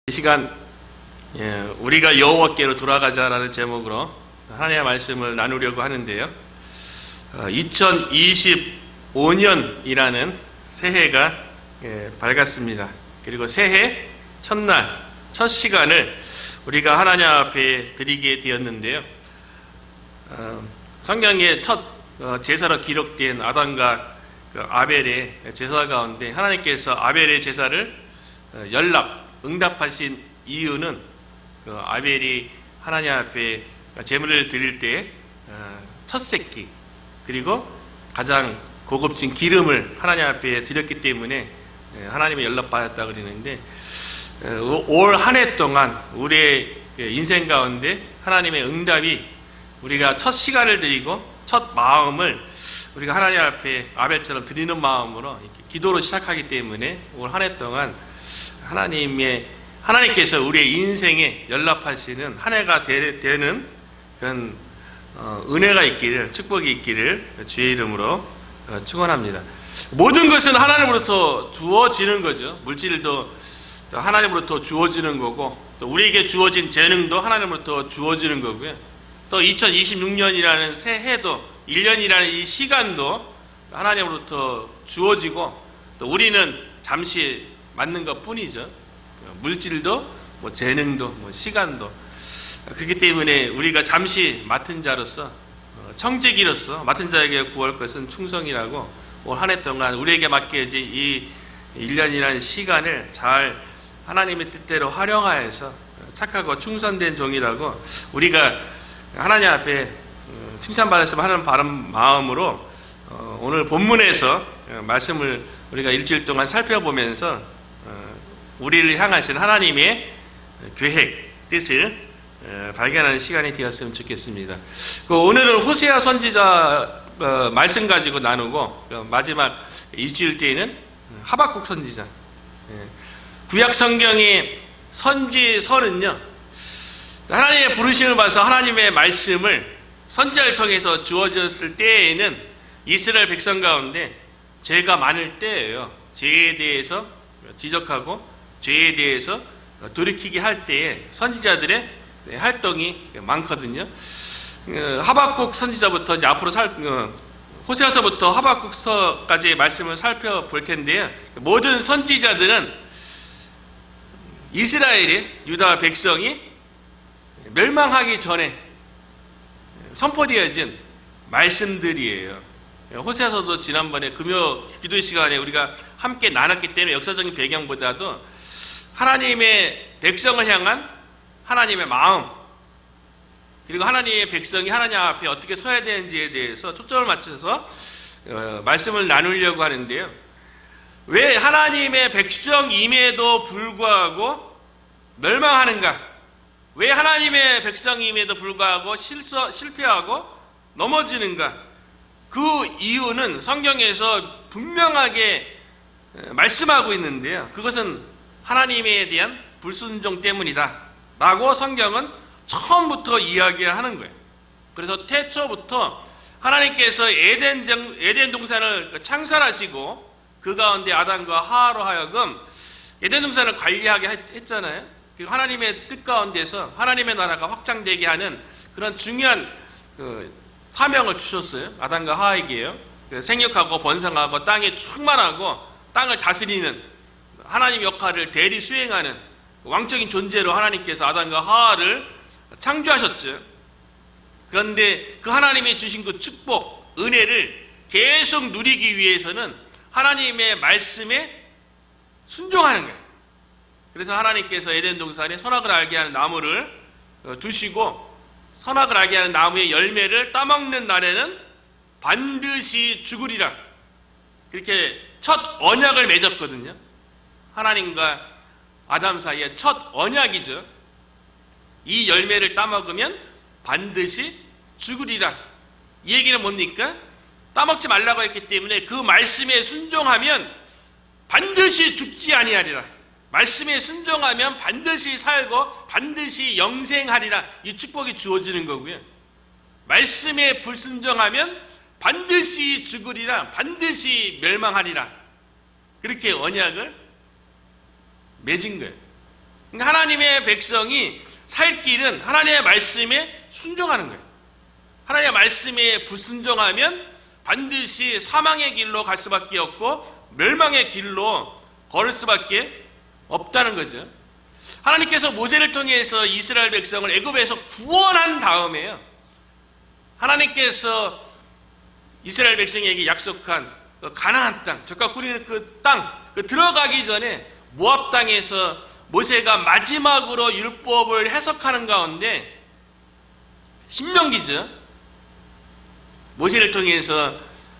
이 시간 우리가 여호와께로 돌아가자라는 제목으로 하나님의 말씀을 나누려고 하는데요. 2025년이라는 새해가 밝았습니다. 그리고 새해 첫날 첫 시간을 우리가 하나님 앞에 드리게 되었는데요. 성경의 첫 제사로 기록된 아담과 아벨의 제사 가운데 하나님께서 아벨의 제사를 응답하신 이유는 아벨이 하나님 앞에 제물을 드릴 때 첫 새끼 그리고 가장 고급진 기름을 하나님 앞에 드렸기 때문에 하나님의 연락받았다 그러는데, 올 한 해 동안 우리의 인생 가운데 하나님의 응답이 우리가 첫 시간을 드리고 첫 마음을 우리가 하나님 앞에 아벨처럼 드리는 마음으로 이렇게 기도로 시작하기 때문에 올 한 해 동안 하나님께서 우리의 인생에 연락하시는 한 해가 되는 그런 은혜가 있기를, 축복이 있기를 주의 이름으로 축원합니다. 모든 것은 하나님으로부터 주어지는 거죠. 물질도 하나님으로부터 주어지는 거고, 또 우리에게 주어진 재능도 하나님으로부터 주어지는 거고요. 또 2026년이라는 새해도 1년이라는 이 시간도 하나님으로부터 주어지고, 또 우리는 잠시 맞는 것 뿐이죠. 물질도 재능도 시간도. 그렇기 때문에 우리가 잠시 맡은 자로서, 청지기로서 맡은 자에게 구할 것은 충성이라고 올 한 해 동안 우리에게 맡겨진 이 1년이라는 시간을 잘 하나님의 뜻대로 활용하여서 착하고 충성된 종이라고 우리가 하나님 앞에 칭찬받았으면 하는 바람 마음으로 오늘 본문에서 말씀을 우리가 일주일 동안 살펴보면서 우리를 향하신 하나님의 계획, 뜻을 발견하는 시간이 되었으면 좋겠습니다. 오늘은 호세아 선지자 말씀 가지고 나누고, 마지막 일주일 때에는 하박국 선지자. 구약 성경의 선지서는요, 하나님의 부르심을 받아서 하나님의 말씀을 선지자를 통해서 주어졌을 때에는 이스라엘 백성 가운데 죄가 많을 때예요. 죄에 대해서 지적하고 죄에 대해서 돌이키게 할 때에 선지자들의 활동이 많거든요. 하박국 선지자부터 이제 앞으로 호세아서부터 하박국서까지의 말씀을 살펴볼 텐데요. 모든 선지자들은 이스라엘의 유다 백성이 멸망하기 전에 선포되어진 말씀들이에요. 호세아서도 지난번에 금요 기도 시간에 우리가 함께 나눴기 때문에 역사적인 배경보다도 하나님의 백성을 향한 하나님의 마음, 그리고 하나님의 백성이 하나님 앞에 어떻게 서야 되는지에 대해서 초점을 맞춰서 말씀을 나누려고 하는데요. 왜 하나님의 백성임에도 불구하고 멸망하는가? 왜 하나님의 백성임에도 불구하고 실패하고 넘어지는가? 그 이유는 성경에서 분명하게 말씀하고 있는데요. 그것은 하나님에 대한 불순종 때문이다 라고 성경은 처음부터 이야기하는 거예요. 그래서 태초부터 하나님께서 에덴 동산을 창설하시고 그 가운데 아담과 하와로 하여금 에덴 동산을 관리하게 했잖아요. 하나님의 뜻 가운데서 하나님의 나라가 확장되게 하는 그런 중요한 사명을 주셨어요. 아담과 하와에게요. 생육하고 번성하고 땅에 충만하고 땅을 다스리는 하나님 역할을 대리 수행하는 왕적인 존재로 하나님께서 아담과 하와를 창조하셨죠. 그런데 그 하나님이 주신 그 축복, 은혜를 계속 누리기 위해서는 하나님의 말씀에 순종하는 거예요. 그래서 하나님께서 에덴 동산에 선악을 알게 하는 나무를 두시고, 선악을 알게 하는 나무의 열매를 따먹는 날에는 반드시 죽으리라, 그렇게 첫 언약을 맺었거든요. 하나님과 아담 사이에 첫 언약이죠. 이 열매를 따먹으면 반드시 죽으리라. 이 얘기는 뭡니까? 따먹지 말라고 했기 때문에 그 말씀에 순종하면 반드시 죽지 아니하리라. 말씀에 순종하면 반드시 살고 반드시 영생하리라. 이 축복이 주어지는 거고요. 말씀에 불순종하면 반드시 죽으리라. 반드시 멸망하리라. 그렇게 언약을 맺은 거예요. 그러니까 하나님의 백성이 살 길은 하나님의 말씀에 순종하는 거예요. 하나님의 말씀에 불순종하면 반드시 사망의 길로 갈 수밖에 없고 멸망의 길로 걸을 수밖에 없다는 거죠. 하나님께서 모세를 통해서 이스라엘 백성을 애굽에서 구원한 다음에요, 하나님께서 이스라엘 백성에게 약속한 가나안 땅, 젖과 꿀이는 그 땅, 들어가기 전에 모압 땅에서 모세가 마지막으로 율법을 해석하는 가운데 신명기죠. 모세를 통해서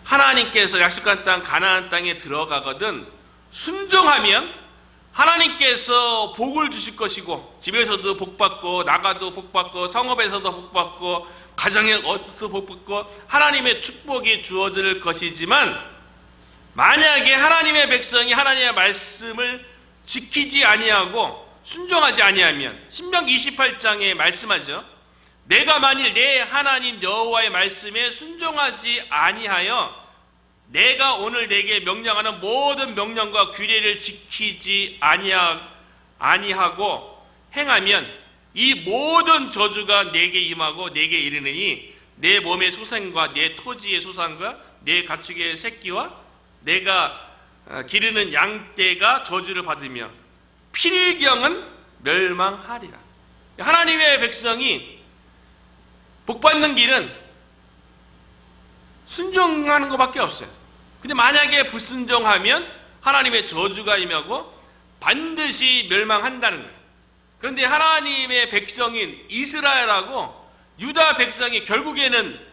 하나님께서 약속한 땅 가나안 땅에 들어가거든 순종하면 하나님께서 복을 주실 것이고, 집에서도 복받고 나가도 복받고 성읍에서도 복받고 가정에서도 복받고 하나님의 축복이 주어질 것이지만, 만약에 하나님의 백성이 하나님의 말씀을 지키지 아니하고 순종하지 아니하면, 신명기 28장에 말씀하죠. 내가 만일 내 하나님 여호와의 말씀에 순종하지 아니하여 내가 오늘 내게 명령하는 모든 명령과 규례를 지키지 아니하고 행하면 이 모든 저주가 내게 임하고 내게 이르느니 내 몸의 소생과 내 토지의 소산과 내 가축의 새끼와 내가 기르는 양떼가 저주를 받으며 필경은 멸망하리라. 하나님의 백성이 복받는 길은 순종하는 것밖에 없어요. 근데 만약에 불순종하면 하나님의 저주가 임하고 반드시 멸망한다는 거예요. 그런데 하나님의 백성인 이스라엘하고 유다 백성이 결국에는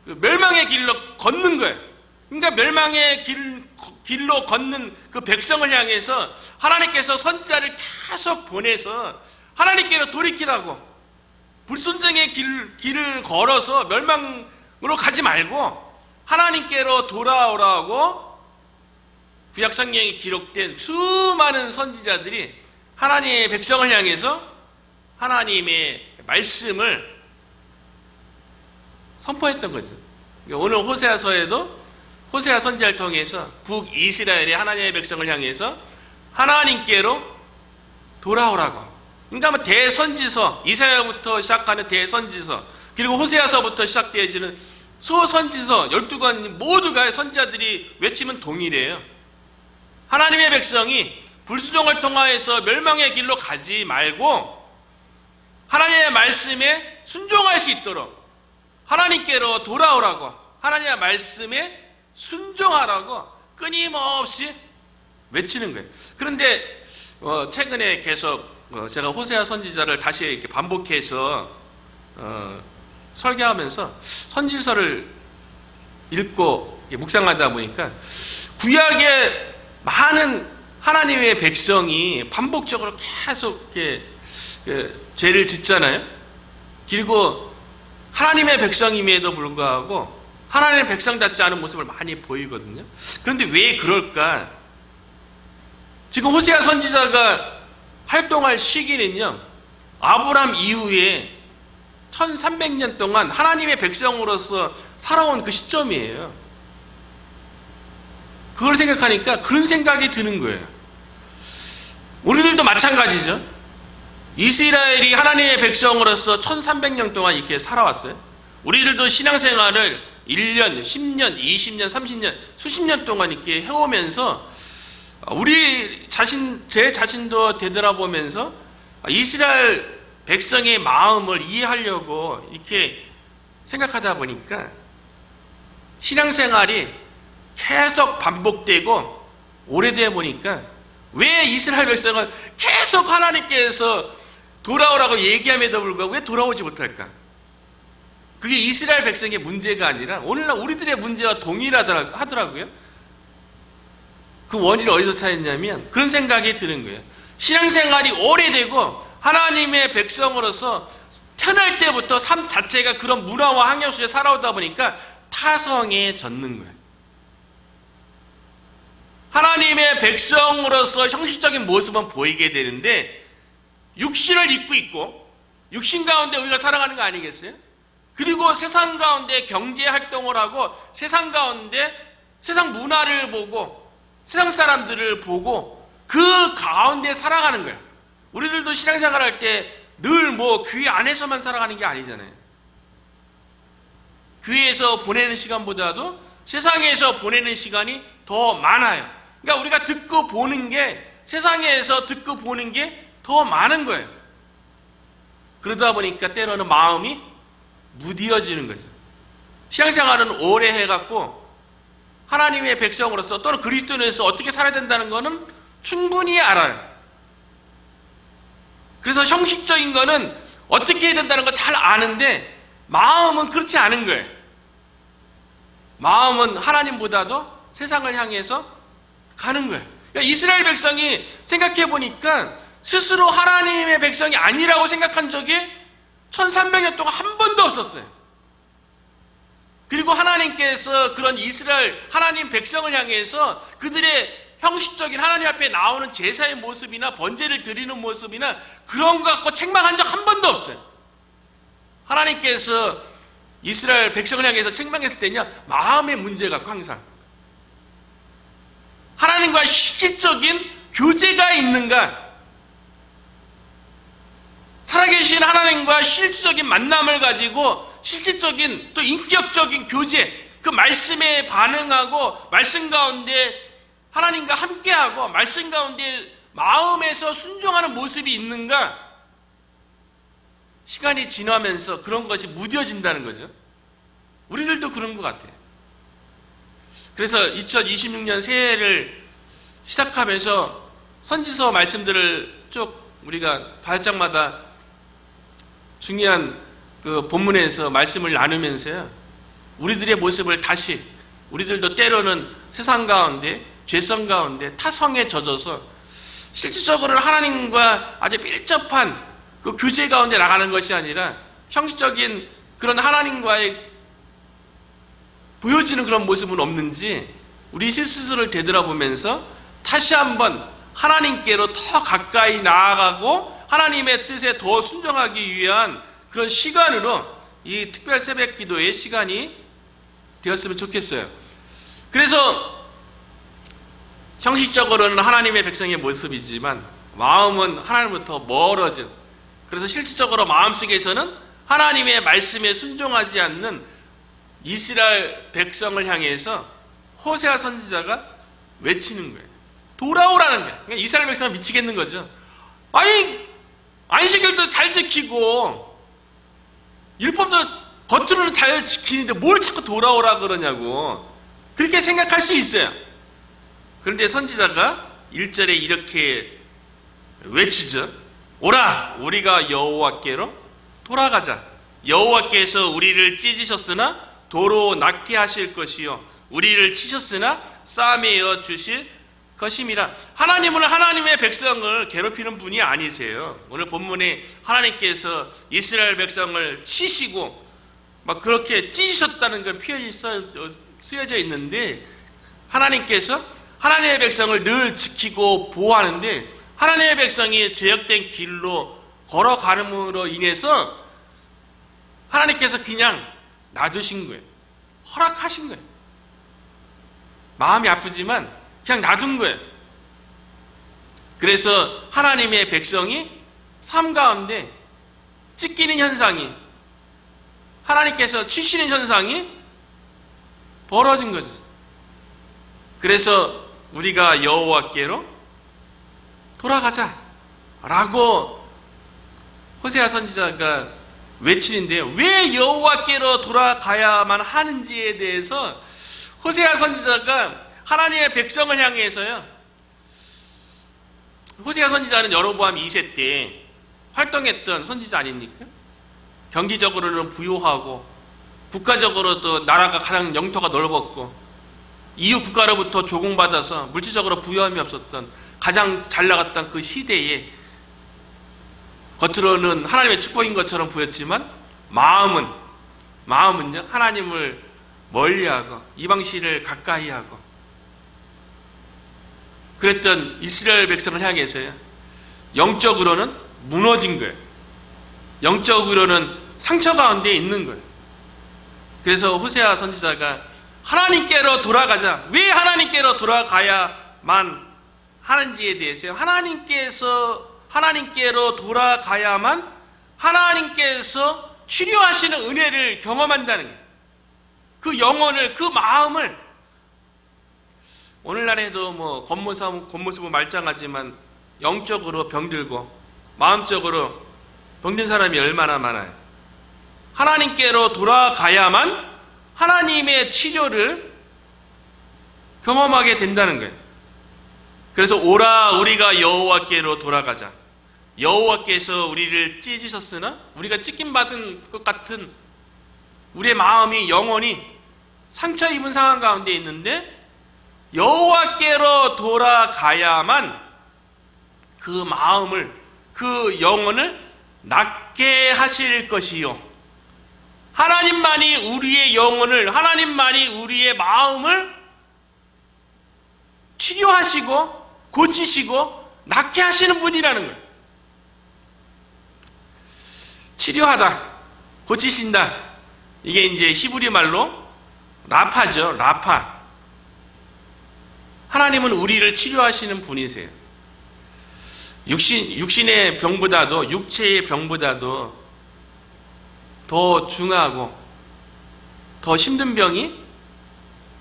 그 멸망의 길로 걷는 거예요. 그러니까 멸망의 길로 걷는 그 백성을 향해서 하나님께서 선자를 계속 보내서 하나님께로 돌이키라고, 불순종의 길을 걸어서 멸망으로 가지 말고 하나님께로 돌아오라고 구약 성경에 기록된 수많은 선지자들이 하나님의 백성을 향해서 하나님의 말씀을 선포했던 거죠. 오늘 호세아서에도 호세아 선지자를 통해서 북이스라엘의 하나님의 백성을 향해서 하나님께로 돌아오라고. 그러니까 뭐 대선지서, 이사야부터 시작하는 대선지서, 그리고 호세아서부터 시작되어지는 소선지서 12권 모두가 선지자들이 외치면 동일해요. 하나님의 백성이 불순종을 통하여서 멸망의 길로 가지 말고 하나님의 말씀에 순종할 수 있도록 하나님께로 돌아오라고, 하나님의 말씀에 순종하라고 끊임없이 외치는 거예요. 그런데 최근에 계속 제가 호세아 선지자를 다시 이렇게 반복해서 설교하면서 선지서를 읽고 묵상하다 보니까 구약의 많은 하나님의 백성이 반복적으로 계속 이렇게 죄를 짓잖아요. 그리고 하나님의 백성임에도 불구하고 하나님의 백성답지 않은 모습을 많이 보이거든요. 그런데 왜 그럴까? 지금 호세아 선지자가 활동할 시기는요, 아브람 이후에 1300년 동안 하나님의 백성으로서 살아온 그 시점이에요. 그걸 생각하니까 그런 생각이 드는 거예요. 우리들도 마찬가지죠. 이스라엘이 하나님의 백성으로서 1300년 동안 이렇게 살아왔어요. 우리들도 신앙생활을 1년, 10년, 20년, 30년, 수십 년 동안 이렇게 해오면서 제 자신도 되돌아보면서 이스라엘 백성의 마음을 이해하려고 이렇게 생각하다 보니까 신앙생활이 계속 반복되고 오래되어 보니까 왜 이스라엘 백성은 계속 하나님께서 돌아오라고 얘기함에도 불구하고 왜 돌아오지 못할까? 그게 이스라엘 백성의 문제가 아니라 오늘날 우리들의 문제와 동일하더라고요. 그 원인을 어디서 찾았냐면 그런 생각이 드는 거예요. 신앙생활이 오래되고 하나님의 백성으로서 태어날 때부터 삶 자체가 그런 문화와 환경 속에 살아오다 보니까 타성에 젖는 거예요. 하나님의 백성으로서 형식적인 모습은 보이게 되는데 육신을 입고 있고 육신 가운데 우리가 살아가는 거 아니겠어요? 그리고 세상 가운데 경제 활동을 하고 세상 가운데 세상 문화를 보고 세상 사람들을 보고 그 가운데 살아가는 거예요. 우리들도 신앙생활 할 때 늘 뭐 교회 안에서만 살아가는 게 아니잖아요. 교회에서 보내는 시간보다도 세상에서 보내는 시간이 더 많아요. 그러니까 우리가 듣고 보는 게, 세상에서 듣고 보는 게 더 많은 거예요. 그러다 보니까 때로는 마음이 무디어지는 거죠. 신앙생활은 오래 해갖고 하나님의 백성으로서 또는 그리스도인으로서 어떻게 살아야 된다는 거는 충분히 알아요. 그래서 형식적인 거는 어떻게 해야 된다는 거 잘 아는데 마음은 그렇지 않은 거예요. 마음은 하나님보다도 세상을 향해서 가는 거예요. 그러니까 이스라엘 백성이 생각해 보니까 스스로 하나님의 백성이 아니라고 생각한 적이 1300년 동안 한 번도 없었어요. 그리고 하나님께서 그런 이스라엘 하나님 백성을 향해서 그들의 형식적인 하나님 앞에 나오는 제사의 모습이나 번제를 드리는 모습이나 그런 거 갖고 책망한 적 한 번도 없어요. 하나님께서 이스라엘 백성을 향해서 책망했을 때냐, 마음의 문제 갖고 항상 하나님과 실질적인 교제가 있는가, 살아계신 하나님과 실질적인 만남을 가지고 실질적인 또 인격적인 교제, 그 말씀에 반응하고 말씀 가운데 하나님과 함께하고 말씀 가운데 마음에서 순종하는 모습이 있는가, 시간이 지나면서 그런 것이 무뎌진다는 거죠. 우리들도 그런 것 같아요. 그래서 2026년 새해를 시작하면서 선지서 말씀들을 쭉 우리가 발장마다 중요한 그 본문에서 말씀을 나누면서요, 우리들의 모습을 다시, 우리들도 때로는 세상 가운데, 죄성 가운데, 타성에 젖어서 실질적으로 하나님과 아주 밀접한 그 교제 가운데 나가는 것이 아니라 형식적인 그런 하나님과의 보여지는 그런 모습은 없는지 우리 스스로를 되돌아보면서 다시 한번 하나님께로 더 가까이 나아가고 하나님의 뜻에 더 순종하기 위한 그런 시간으로 이 특별 새벽 기도의 시간이 되었으면 좋겠어요. 그래서 형식적으로는 하나님의 백성의 모습이지만 마음은 하나님부터 멀어진, 그래서 실질적으로 마음속에서는 하나님의 말씀에 순종하지 않는 이스라엘 백성을 향해서 호세아 선지자가 외치는 거예요. 돌아오라는 거예요. 그러니까 이스라엘 백성은 미치겠는 거죠. 아니, 안식일도 잘 지키고 율법도 겉으로는 잘 지키는데 뭘 자꾸 돌아오라 그러냐고 그렇게 생각할 수 있어요. 그런데 선지자가 1절에 이렇게 외치죠. 오라, 우리가 여호와께로 돌아가자. 여호와께서 우리를 찢으셨으나 도로 낫게 하실 것이요 우리를 치셨으나 싸매어 주실 것임이라. 하나님은 하나님의 백성을 괴롭히는 분이 아니세요. 오늘 본문에 하나님께서 이스라엘 백성을 치시고 막 그렇게 찢으셨다는 그 표현이 쓰여져 있는데, 하나님께서 하나님의 백성을 늘 지키고 보호하는데 하나님의 백성이 죄악된 길로 걸어가름으로 인해서 하나님께서 그냥 놔두신 거예요. 허락하신 거예요. 마음이 아프지만 그냥 놔둔 거예요. 그래서 하나님의 백성이 삶 가운데 찢기는 현상이, 하나님께서 치시는 현상이 벌어진 거죠. 그래서 우리가 여호와께로 돌아가자 라고 호세아 선지자가 외치는데요, 왜 여호와께로 돌아가야만 하는지에 대해서 호세아 선지자가 하나님의 백성을 향해서요, 호세아 선지자는 여로보암 2세 때 활동했던 선지자 아닙니까? 경기적으로는 부유하고 국가적으로도 나라가 가장 영토가 넓었고 이웃 국가로부터 조공받아서 물질적으로 부유함이 없었던 가장 잘 나갔던 그 시대에 겉으로는 하나님의 축복인 것처럼 보였지만 마음은요 하나님을 멀리하고 이방신을 가까이하고 그랬던 이스라엘 백성을 향해서요, 영적으로는 무너진 거예요. 영적으로는 상처 가운데 있는 거예요. 그래서 호세아 선지자가 하나님께로 돌아가자, 왜 하나님께로 돌아가야만 하는지에 대해서 하나님께로 돌아가야만 하나님께서 치료하시는 은혜를 경험한다는 거예요. 그 영혼을, 그 마음을, 오늘날에도 뭐 겉모습은 말짱하지만 영적으로 병들고 마음적으로 병든 사람이 얼마나 많아요. 하나님께로 돌아가야만 하나님의 치료를 경험하게 된다는 거예요. 그래서 오라 우리가 여호와께로 돌아가자. 여호와께서 우리를 찢으셨으나 우리가 찢김받은 것 같은 우리의 마음이, 영혼이 상처 입은 상황 가운데 있는데 여호와께로 돌아가야만 그 마음을, 그 영혼을 낫게 하실 것이요, 하나님만이 우리의 영혼을, 하나님만이 우리의 마음을 치료하시고 고치시고 낫게 하시는 분이라는 거예요. 치료하다, 고치신다, 이게 이제 히브리 말로 라파죠. 라파. 하나님은 우리를 치료하시는 분이세요. 육신의 병보다도, 육체의 병보다도 더 중하고 더 힘든 병이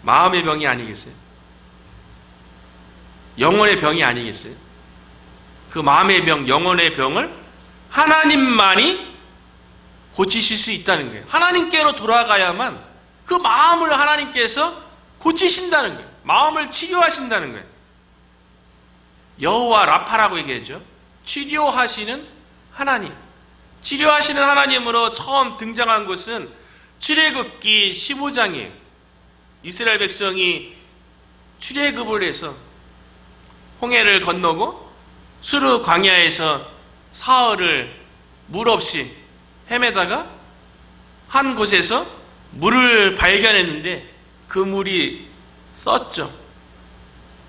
마음의 병이 아니겠어요? 영혼의 병이 아니겠어요? 그 마음의 병, 영혼의 병을 하나님만이 고치실 수 있다는 거예요. 하나님께로 돌아가야만 그 마음을 하나님께서 고치신다는 거예요. 마음을 치료하신다는 거예요. 여호와 라파라고 얘기하죠. 치료하시는 하나님. 치료하시는 하나님으로 처음 등장한 것은 출애굽기 15장이에요. 이스라엘 백성이 출애굽을 해서 홍해를 건너고 수르 광야에서 사흘을 물 없이 헤매다가 한 곳에서 물을 발견했는데 그 물이 썼죠.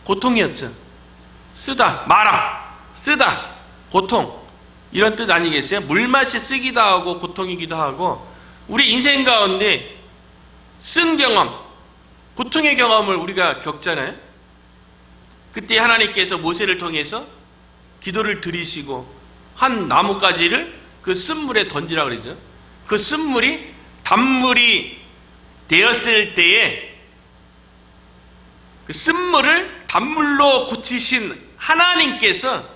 고통이었죠. 쓰다, 마라, 쓰다, 고통, 이런 뜻 아니겠어요? 물맛이 쓰기도 하고 고통이기도 하고, 우리 인생 가운데 쓴 경험, 고통의 경험을 우리가 겪잖아요. 그때 하나님께서 모세를 통해서 기도를 드리시고 한 나뭇가지를 그 쓴물에 던지라고 그러죠. 그 쓴물이 단물이 되었을 때에 그 쓴물을 단물로 고치신 하나님께서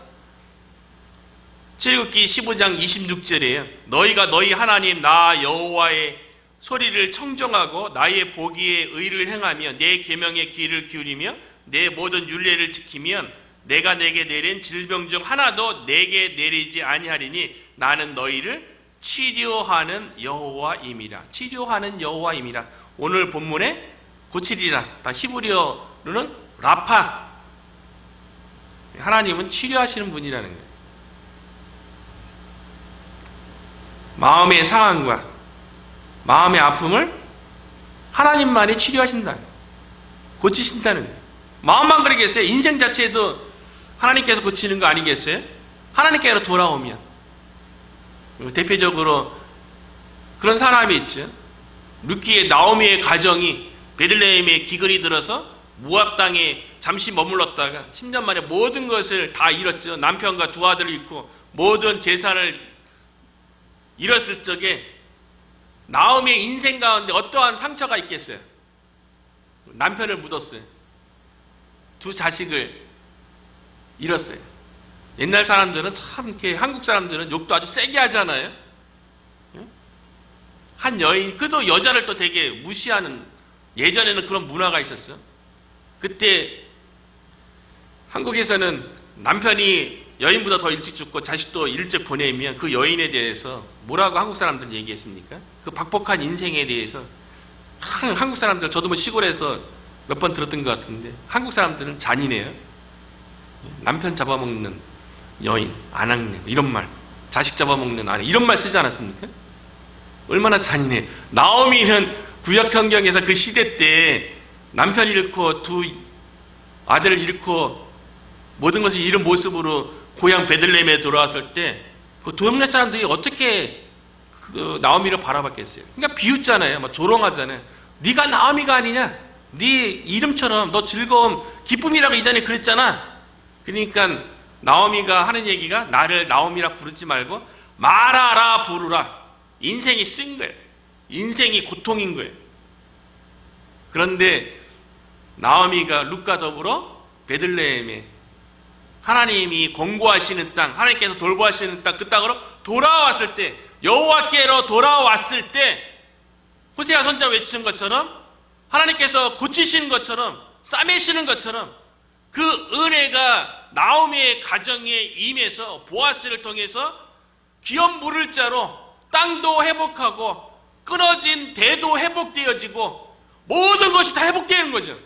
출애굽기 15장 26절이에요. 너희가 너희 하나님 나 여호와의 소리를 청정하고 나의 보기에 의를 행하며 내 계명에 귀를 기울이며 내 모든 율례를 지키면 내가 내게 내린 질병 중 하나도 내게 내리지 아니하리니 나는 너희를 치료하는 여호와임이라. 치료하는 여호와임이라. 오늘 본문에 고치리라. 다 히브리어로는 라파. 하나님은 치료하시는 분이라는 거예요. 마음의 상황과 마음의 아픔을 하나님만이 치료하신다. 고치신다는 거예요. 마음만 그러겠어요? 인생 자체도 하나님께서 고치는 거 아니겠어요? 하나님께로 돌아오면. 대표적으로 그런 사람이 있죠. 룻기의 나오미의 가정이 베들레헴에 기근이 들어서 모압 땅에 잠시 머물렀다가 10년 만에 모든 것을 다 잃었죠. 남편과 두 아들을 잃고 모든 재산을 잃었을 적에 나오미의 인생 가운데 어떠한 상처가 있겠어요? 남편을 묻었어요. 두 자식을 잃었어요. 옛날 사람들은 참 이렇게 한국 사람들은 욕도 아주 세게 하잖아요. 한 여인, 그도 여자를 또 되게 무시하는, 예전에는 그런 문화가 있었어요. 그때 한국에서는 남편이 여인보다 더 일찍 죽고 자식도 일찍 보내면 그 여인에 대해서 뭐라고 한국 사람들은 얘기했습니까? 그 박복한 인생에 대해서 한국 사람들, 저도 뭐 시골에서 몇 번 들었던 것 같은데 한국 사람들은 잔인해요. 남편 잡아먹는 여인, 아낙네, 이런 말, 자식 잡아먹는 아내, 이런 말 쓰지 않았습니까? 얼마나 잔인해. 나오미는 구약 성경에서 그 시대 때 남편 잃고 두 아들을 잃고 모든 것을 잃은 모습으로 고향 베들레헴에 돌아왔을 때 그 동네 사람들이 어떻게 그 나오미를 바라봤겠어요? 그러니까 비웃잖아요. 막 조롱하잖아요. 네가 나오미가 아니냐? 네 이름처럼 너 즐거움, 기쁨이라고 이전에 그랬잖아. 그러니까 나오미가 하는 얘기가 나를 나오미라 부르지 말고 마라라 부르라. 인생이 쓴 거예요. 인생이 고통인 거예요. 그런데 나오미가 룻과 더불어 베들레헴에 하나님이 공고하시는 땅, 하나님께서 돌보하시는 땅, 그 땅으로 돌아왔을 때, 여호와께로 돌아왔을 때 호세아 선지자 외치는 것처럼, 하나님께서 고치시는 것처럼, 싸매시는 것처럼 그 은혜가 나오미의 가정에 임해서 보아스를 통해서 기업 물을 자로 땅도 회복하고 끊어진 대도 회복되어지고 모든 것이 다 회복되는 거죠.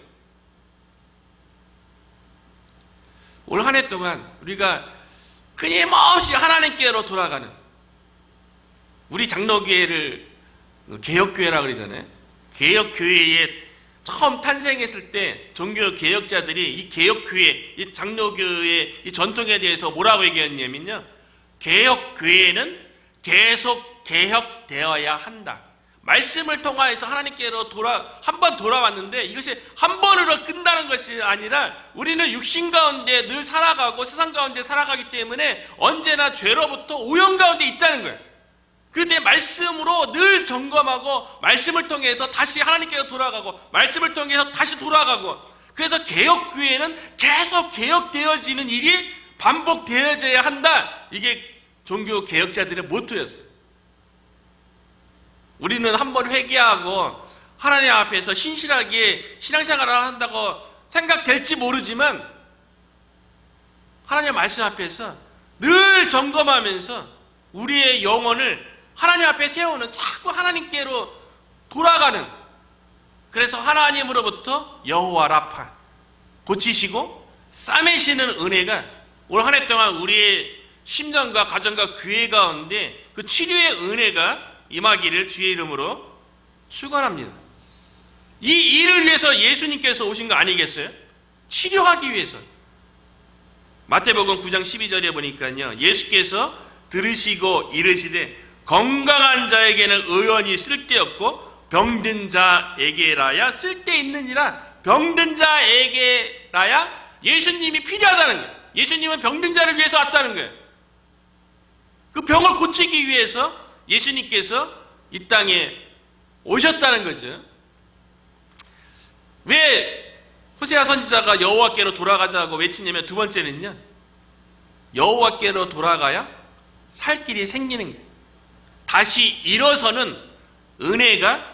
올 한 해 동안 우리가 끊임없이 하나님께로 돌아가는, 우리 장로교회를 개혁교회라고 그러잖아요. 개혁교회에 처음 탄생했을 때 종교 개혁자들이 이 개혁교회, 이 장로교회 이 전통에 대해서 뭐라고 얘기했냐면요, 개혁교회는 계속 개혁되어야 한다. 말씀을 통하여서 하나님께로 한 번 돌아왔는데 이것이 한 번으로 끝나는 것이 아니라 우리는 육신 가운데 늘 살아가고 세상 가운데 살아가기 때문에 언제나 죄로부터 오염 가운데 있다는 거예요. 그때 말씀으로 늘 점검하고 말씀을 통해서 다시 하나님께로 돌아가고 말씀을 통해서 다시 돌아가고, 그래서 개혁교회는 계속 개혁되어지는 일이 반복되어져야 한다. 이게 종교 개혁자들의 모토였어요. 우리는 한번 회개하고 하나님 앞에서 신실하게 신앙생활을 한다고 생각될지 모르지만 하나님의 말씀 앞에서 늘 점검하면서 우리의 영혼을 하나님 앞에 세우는, 자꾸 하나님께로 돌아가는, 그래서 하나님으로부터 여호와 라파 고치시고 싸매시는 은혜가 올 한 해 동안 우리의 심령과 가정과 교회 가운데 그 치료의 은혜가 임하기를 주의 이름으로 축원합니다. 이 일을 위해서 예수님께서 오신 거 아니겠어요? 치료하기 위해서. 마태복음 9장 12절에 보니까요, 예수께서 들으시고 이르시되 건강한 자에게는 의원이 쓸데없고 병든 자에게라야 쓸데있느니라. 병든 자에게라야 예수님이 필요하다는 거예요. 예수님은 병든 자를 위해서 왔다는 거예요. 그 병을 고치기 위해서 예수님께서 이 땅에 오셨다는 거죠. 왜 호세아 선지자가 여호와께로 돌아가자고 외치냐면, 두 번째는요, 여호와께로 돌아가야 살 길이 생기는 거예요. 다시 일어서는 은혜가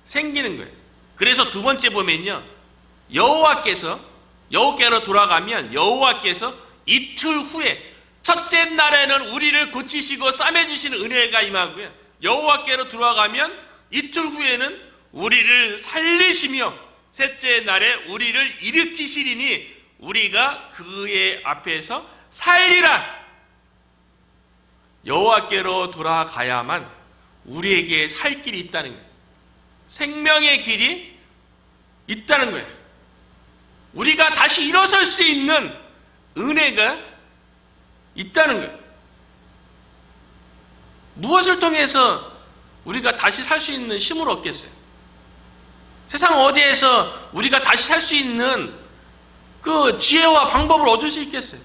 생기는 거예요. 그래서 두 번째 보면요, 여호와께로 돌아가면 여호와께서 이틀 후에, 첫째 날에는 우리를 고치시고 싸매주시는 은혜가 임하고요, 여호와께로 돌아가면 이틀 후에는 우리를 살리시며 셋째 날에 우리를 일으키시리니 우리가 그의 앞에서 살리라. 여호와께로 돌아가야만 우리에게 살 길이 있다는 거예요. 생명의 길이 있다는 거예요. 우리가 다시 일어설 수 있는 은혜가 있다는 거예요. 무엇을 통해서 우리가 다시 살 수 있는 힘을 얻겠어요? 세상 어디에서 우리가 다시 살 수 있는 그 지혜와 방법을 얻을 수 있겠어요?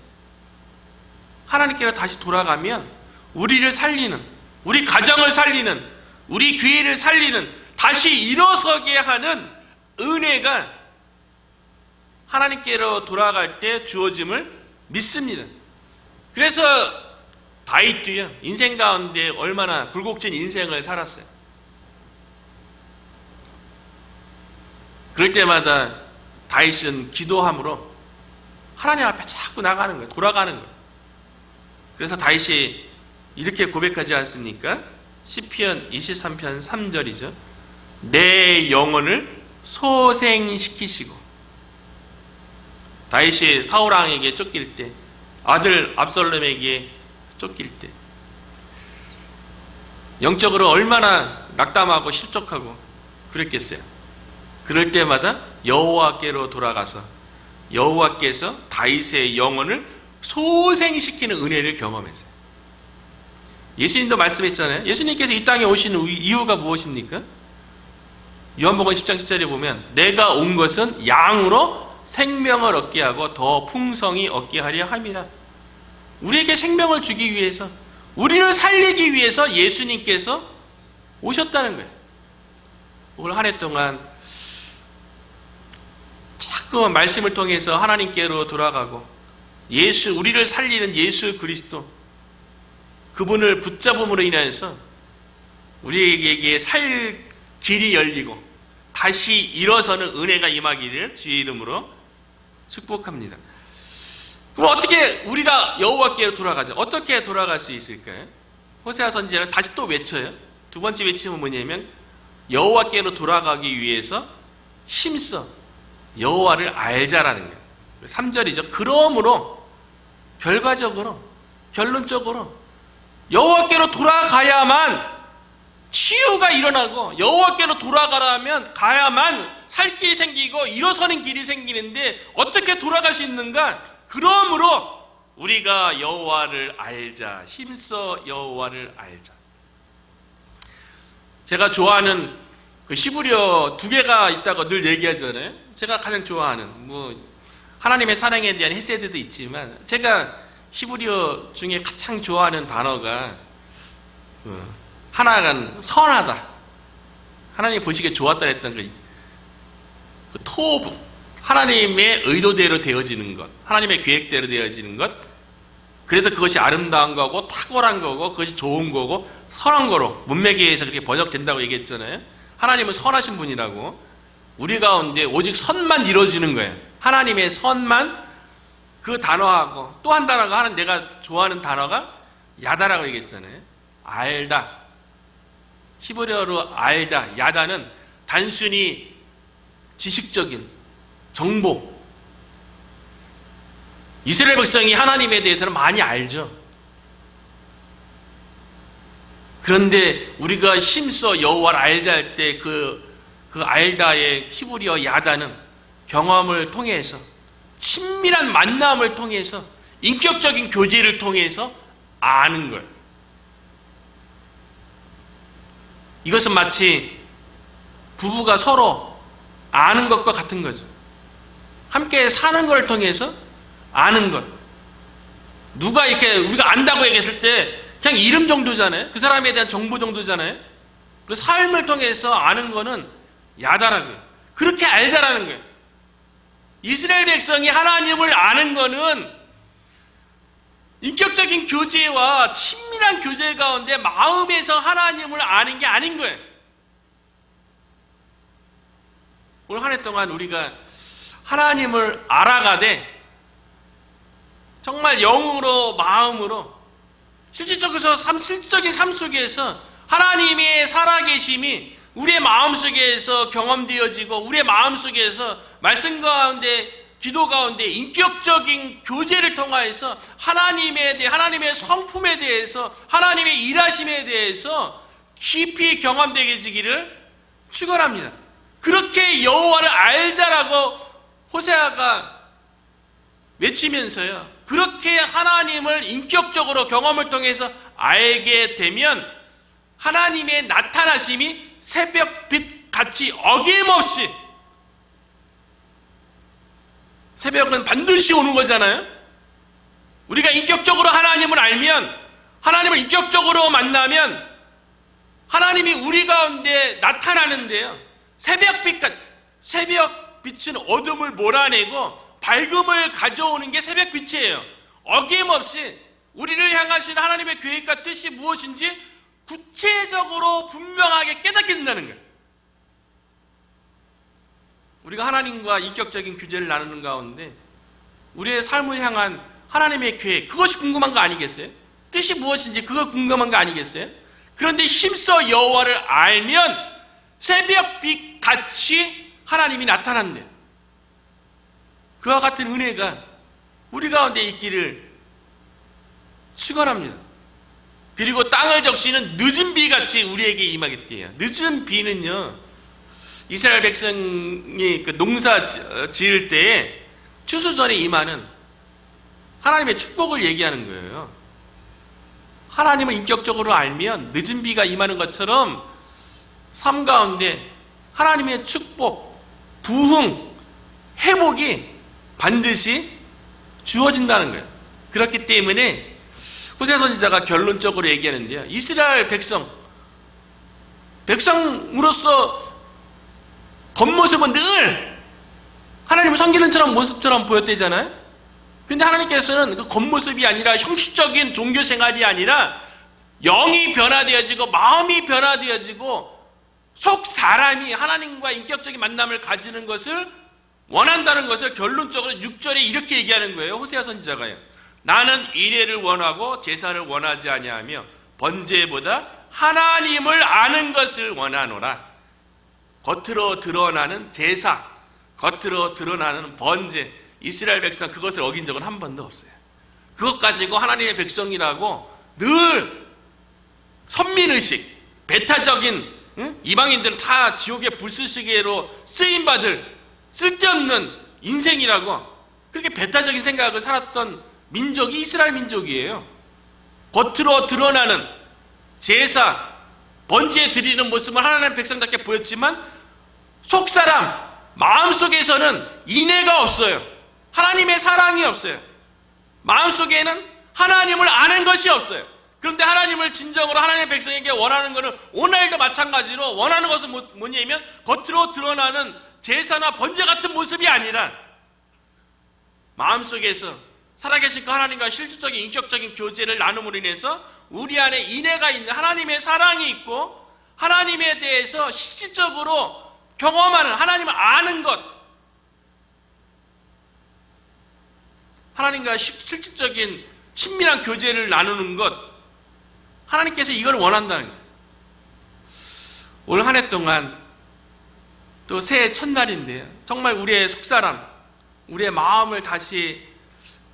하나님께로 다시 돌아가면 우리를 살리는, 우리 가정을 살리는, 우리 교회를 살리는, 다시 일어서게 하는 은혜가 하나님께로 돌아갈 때 주어짐을 믿습니다. 그래서 다윗도요, 인생 가운데 얼마나 굴곡진 인생을 살았어요. 그럴 때마다 다윗은 기도함으로 하나님 앞에 자꾸 나가는 거예요. 돌아가는 거예요. 그래서 다윗이 이렇게 고백하지 않습니까? 시편 23편 3절이죠. 내 영혼을 소생시키시고. 다윗이 사울왕에게 쫓길 때, 아들 압살롬에게 쫓길 때 영적으로 얼마나 낙담하고 실족하고 그랬겠어요. 그럴 때마다 여호와께로 돌아가서 여호와께서 다윗의 영혼을 소생시키는 은혜를 경험했어요. 예수님도 말씀했잖아요. 예수님께서 이 땅에 오신 이유가 무엇입니까? 요한복음 10장 10절에 보면 내가 온 것은 양으로 생명을 얻게 하고 더 풍성히 얻게 하려 함이라. 우리에게 생명을 주기 위해서, 우리를 살리기 위해서 예수님께서 오셨다는 거예요. 올 한 해 동안 자꾸 말씀을 통해서 하나님께로 돌아가고 우리를 살리는 예수 그리스도, 그분을 붙잡음으로 인해서 우리에게 살 길이 열리고 다시 일어서는 은혜가 임하기를 주의 이름으로 축복합니다. 그럼 어떻게 우리가 여호와께로 돌아가죠? 어떻게 돌아갈 수 있을까요? 호세아 선지자는 다시 또 외쳐요. 두 번째 외침은 뭐냐면 여호와께로 돌아가기 위해서 힘써 여호와를 알자라는 거예요. 3절이죠. 그러므로 결과적으로, 결론적으로 여호와께로 돌아가야만 치유가 일어나고, 여호와께로 돌아가라면 가야만 살 길이 생기고 일어서는 길이 생기는데 어떻게 돌아갈 수 있는가? 그러므로 우리가 여호와를 알자, 힘써 여호와를 알자. 제가 좋아하는 그 히브리어 2개가 있다고 늘 얘기하잖아요. 제가 가장 좋아하는, 하나님의 사랑에 대한 헤세드도 있지만 제가 히브리어 중에 가장 좋아하는 단어가 하나가 선하다, 하나님 보시기에 좋았다 했던 그 토브, 하나님의 의도대로 되어지는 것, 하나님의 계획대로 되어지는 것, 그래서 그것이 아름다운 거고 탁월한 거고 그것이 좋은 거고 선한 거로 문맥에서 그렇게 번역된다고 얘기했잖아요. 하나님은 선하신 분이라고. 우리 가운데 오직 선만 이루어지는 거예요. 하나님의 선만. 그 단어하고 또 한 단어가, 하는 내가 좋아하는 단어가 야다라고 얘기했잖아요. 알다, 히브리어로 알다, 야다는 단순히 지식적인 정보. 이스라엘 백성이 하나님에 대해서는 많이 알죠. 그런데 우리가 힘써 여호와를 알자 할 때 그 알다의 히브리어 야다는 경험을 통해서, 친밀한 만남을 통해서, 인격적인 교제를 통해서 아는 걸. 이것은 마치 부부가 서로 아는 것과 같은 거죠. 함께 사는 걸 통해서 아는 것. 누가 이렇게 우리가 안다고 얘기했을 때 그냥 이름 정도잖아요. 그 사람에 대한 정보 정도잖아요. 그 삶을 통해서 아는 거는 야다라고요. 그렇게 알자라는 거예요. 이스라엘 백성이 하나님을 아는 거는 인격적인 교제와 친밀한 교제 가운데 마음에서 하나님을 아는 게 아닌 거예요. 올 한 해 동안 우리가 하나님을 알아가되 정말 영으로, 마음으로, 실질적인 삶 속에서 하나님의 살아계심이 우리의 마음속에서 경험되어지고, 우리의 마음속에서 말씀 가운데, 기도 가운데 인격적인 교제를 통하여서 하나님에 대해, 하나님의 성품에 대해서, 하나님의 일하심에 대해서 깊이 경험되어지기를 축원합니다. 그렇게 여호와를 알자라고 호세아가 외치면서요, 그렇게 하나님을 인격적으로 경험을 통해서 알게 되면 하나님의 나타나심이 새벽빛 같이 어김없이, 새벽은 반드시 오는 거잖아요. 우리가 인격적으로 하나님을 알면, 하나님을 인격적으로 만나면 하나님이 우리 가운데 나타나는데요, 새벽빛은 어둠을 몰아내고 밝음을 가져오는 게 새벽빛이에요. 어김없이 우리를 향하신 하나님의 계획과 뜻이 무엇인지 구체적으로 분명하게 깨닫게 된다는 거예요. 우리가 하나님과 인격적인 교제를 나누는 가운데 우리의 삶을 향한 하나님의 계획, 그것이 궁금한 거 아니겠어요? 뜻이 무엇인지 그거 궁금한 거 아니겠어요? 그런데 힘써 여호와를 알면 새벽빛 같이 하나님이 나타난대요. 그와 같은 은혜가 우리 가운데 있기를 축원합니다. 그리고 땅을 적시는 늦은 비같이 우리에게 임하겠대요. 늦은 비는요, 이스라엘 백성이 그 농사 지을 때에 추수전에 임하는 하나님의 축복을 얘기하는 거예요. 하나님을 인격적으로 알면 늦은 비가 임하는 것처럼 삶 가운데 하나님의 축복, 부흥, 회복이 반드시 주어진다는 거예요. 그렇기 때문에 호세아 선지자가 결론적으로 얘기하는데요. 이스라엘 백성으로서 겉모습은 늘 하나님을 섬기는 모습처럼 보였대잖아요. 근데 하나님께서는 그 겉모습이 아니라 형식적인 종교 생활이 아니라 영이 변화되어지고 마음이 변화되어지고 속 사람이 하나님과 인격적인 만남을 가지는 것을 원한다는 것을 결론적으로 6절에 이렇게 얘기하는 거예요. 호세아 선지자가요. 나는 인애를 원하고 제사를 원하지 아니하며 번제보다 하나님을 아는 것을 원하노라. 겉으로 드러나는 제사, 겉으로 드러나는 번제, 이스라엘 백성 그것을 어긴 적은 한 번도 없어요. 그것 가지고 하나님의 백성이라고 늘 선민의식, 배타적인 이방인들은 다 지옥의 불쏘시개로 쓰임받을 쓸데없는 인생이라고 그렇게 배타적인 생각을 살았던 민족이 이스라엘 민족이에요. 겉으로 드러나는 제사, 번제에 드리는 모습을 하나님의 백성답게 보였지만 속사람, 마음속에서는 인애가 없어요. 하나님의 사랑이 없어요. 마음속에는 하나님을 아는 것이 없어요. 그런데 하나님을 진정으로 하나님의 백성에게 원하는 것은 오늘도 마찬가지로 원하는 것은 뭐냐면 겉으로 드러나는 제사나 번제 같은 모습이 아니라 마음속에서 살아계신 그 하나님과 실질적인 인격적인 교제를 나눔으로 인해서 우리 안에 인애가 있는 하나님의 사랑이 있고 하나님에 대해서 실질적으로 경험하는 하나님을 아는 것, 하나님과 실질적인 친밀한 교제를 나누는 것, 하나님께서 이걸 원한다는 거예요. 올 한 해 동안 또 새해 첫날인데요. 정말 우리의 속사람, 우리의 마음을 다시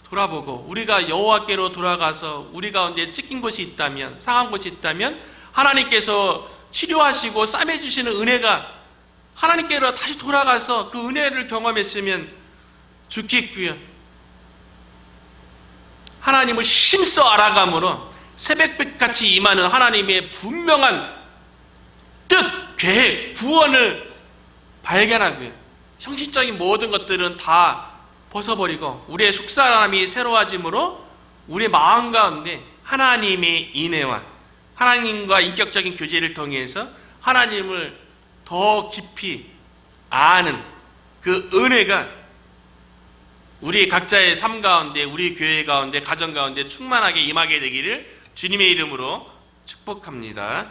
돌아보고 우리가 여호와께로 돌아가서 우리 가운데 찢긴 곳이 있다면, 상한 곳이 있다면 하나님께서 치료하시고 싸매주시는 은혜가 하나님께로 다시 돌아가서 그 은혜를 경험했으면 좋겠고요. 하나님을 힘써 알아감으로 새벽빛같이 임하는 하나님의 분명한 뜻, 계획, 구원을 발견하고요. 형식적인 모든 것들은 다 벗어버리고 우리의 속사람이 새로워짐으로 우리의 마음 가운데 하나님의 인애와 하나님과 인격적인 교제를 통해서 하나님을 더 깊이 아는 그 은혜가 우리 각자의 삶 가운데, 우리 교회 가운데, 가정 가운데 충만하게 임하게 되기를 주님의 이름으로 축복합니다.